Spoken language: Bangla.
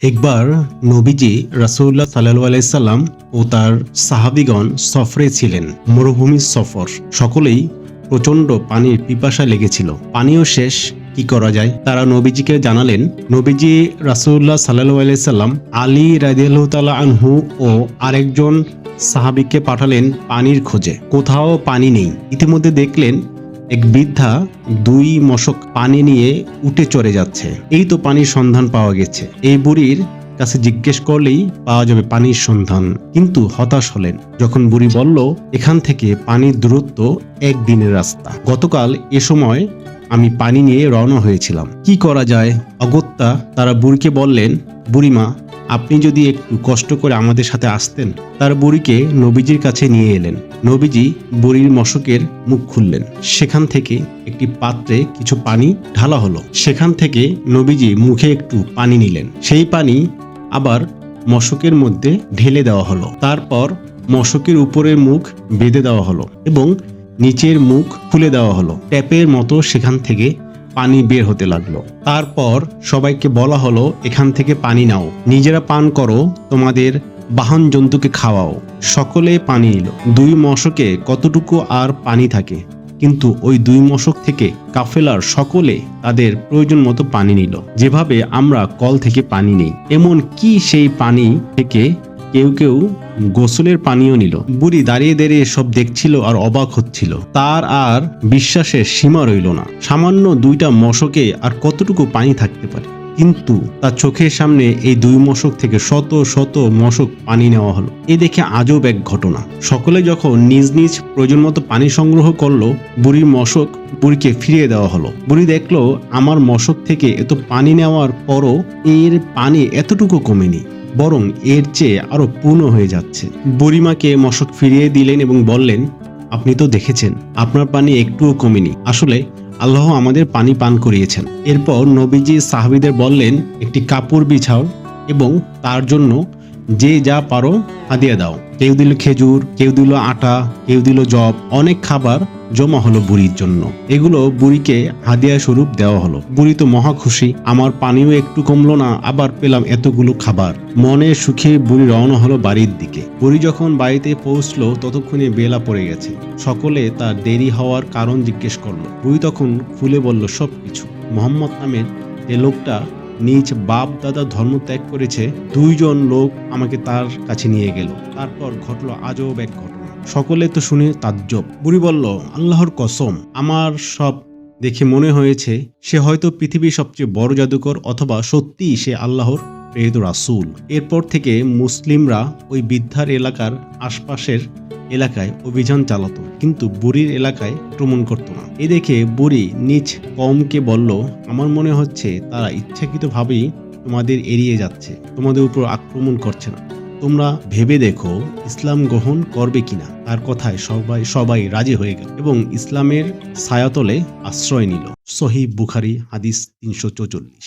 একবার নবীজি রাসূলুল্লাহ সাল্লাল্লাহু আলাইহি সাল্লাম ও তার সাহাবীগণ সফরে ছিলেন। মরুভূমির সফর। সকলেই প্রচণ্ড পানির পিপাসা লেগেছিল। পানিও শেষ, কি করা যায়? তারা নবীজিকে জানালেন। নবীজি রাসূলুল্লাহ সাল্লাল্লাহু আলাইহি সাল্লাম আলী রাদিয়াল্লাহু তাআলা আনহু ও আরেকজন সাহাবীকে পাঠালেন পানির খোঁজে। কোথাও পানি নেই। ইতিমধ্যে দেখলেন এক বৃদ্ধা দুই মশক পানি নিয়ে উঠে চড়ে যাচ্ছে। এই তো পানির সন্ধান পাওয়া গেছে। এই বুড়ির কাছে জিজ্ঞেস করলেই পাওয়া যাবে পানির সন্ধান। কিন্তু হতাশ হলেন যখন বুড়ি বলল, এখান থেকে পানির দূরত্ব একদিনের রাস্তা। গতকাল এ সময় আমি পানি নিয়ে রওনা হয়েছিলাম। কি করা যায়? অগত্যা তারা বুড়িকে বললেন, বুড়িমা, আপনি যদি একটু কষ্ট করে আমাদের সাথে আসতেন। তার বুড়িকে নবীজির কাছে নিয়ে এলেন। নবীজি বুড়ির মশকের মুখ খুললেন। সেখান থেকে একটি পাত্রে কিছু পানি ঢালা হলো। সেখান থেকে নবীজি মুখে একটু পানি নিলেন। সেই পানি আবার মশকের মধ্যে ঢেলে দেওয়া হলো। তারপর মশকের উপরের মুখ বেঁধে দেওয়া হলো এবং নিচের মুখ খুলে দেওয়া হলো। ট্যাপের মতো সেখান থেকে পানি বের হতে লাগলো। তারপর সবাইকে বলা হলো, এখান থেকে পানি নাও, নিজেরা পান করো, তোমাদের বাহন জন্তুকে খাওয়াও। সকলে পানি নিল। দুই মশকে কতটুকু আর পানি থাকে, কিন্তু ওই দুই মশক থেকে কাফেলার সকলে তাদের প্রয়োজন মতো পানি নিল। যেভাবে আমরা কল থেকে পানি নেই, এমন কি সেই পানি থেকে কেউ কেউ গোসলের পানিও নিল। বুড়ি দাঁড়িয়ে দাঁড়িয়ে সব দেখছিল আর অবাক হচ্ছিল। তার আর বিশ্বাসের সীমা রইল না। সামান্য দুইটা মশকে আর কতটুকু পানি থাকতে পারে? কিন্তু তার চোখের সামনে এই দুই মশক থেকে শত শত মশক পানি নেওয়া হলো। এ দেখে আজব এক ঘটনা। সকলে যখন নিজ নিজ প্রয়োজন মতো পানি সংগ্রহ করলো, বুড়ির মশক বুড়িকে ফিরিয়ে দেওয়া হলো। বুড়ি দেখলো, আমার মশক থেকে এত পানি নেওয়ার পরও এর পানি এতটুকু কমেনি, বরং এর চেয়ে আরো পূর্ণ হয়ে যাচ্ছে। বুড়িমাকে মশক ফিরিয়ে দিলেন এবং বললেন, আপনি তো দেখেছেন আপনার পানি একটুও কমেনি। আসলে আল্লাহ আমাদের পানি পান করিয়েছেন। এরপর নবীজি সাহাবীদের বললেন, একটি কাপড় বিছাও এবং তার জন্য যে যা পারো হাদিয়া দাও। কেউ দিল খেজুর, কেউ দিল আটা, কেউ দিল জব। অনেক খাবার জমা হলো বুড়ির জন্য। এগুলো বুড়িকে হাদিয়া স্বরূপ দেওয়া হলো। বুড়ি তো মহা খুশি। আমার পানিও একটু কমলো না, আবার পেলাম এতগুলো খাবার। মনে সুখে বুড়ি রওনা হলো বাড়ির দিকে। বুড়ি যখন বাড়িতে পৌঁছলো ততক্ষণে বেলা পড়ে গেছে। সকলে তার দেরি হওয়ার কারণ জিজ্ঞেস করলো। বুড়ি তখন খুলে বলল সবকিছু। মোহাম্মদ নামের যে লোকটা নিজ বাপ দাদা ধর্ম ত্যাগ করেছে, দুইজন লোক আমাকে তার কাছে নিয়ে গেল। তারপর ঘটলো আজব এক ঘটনা। সকলে তো শুনে তাজ্জব। বুড়ি বলল, আল্লাহর কসম, আমার সব দেখে মনে হয়েছে সে হয়তো পৃথিবীর সবচেয়ে বড় জাদুকর, অথবা সত্যিই সে আল্লাহর প্রেরিত রাসূল। এরপর থেকে মুসলিমরা ওই বৃদ্ধার এলাকার আশপাশের এলাকায় অভিযান চালাতো, কিন্তু বুড়ির এলাকায় আক্রমণ করত না। এ দেখে বুড়ি নিজ কওমকে বলল, আমার মনে হচ্ছে তারা ইচ্ছাকৃতভাবেই তোমাদের এড়িয়ে যাচ্ছে, তোমাদের উপর আক্রমণ করছে না। তোমরা ভেবে দেখো ইসলাম গ্রহণ করবে কিনা। তার কথায় সবাই রাজি হয়ে গেল এবং ইসলামের ছায়াতলে আশ্রয় নিল। সহিহ বুখারী হাদিস 344।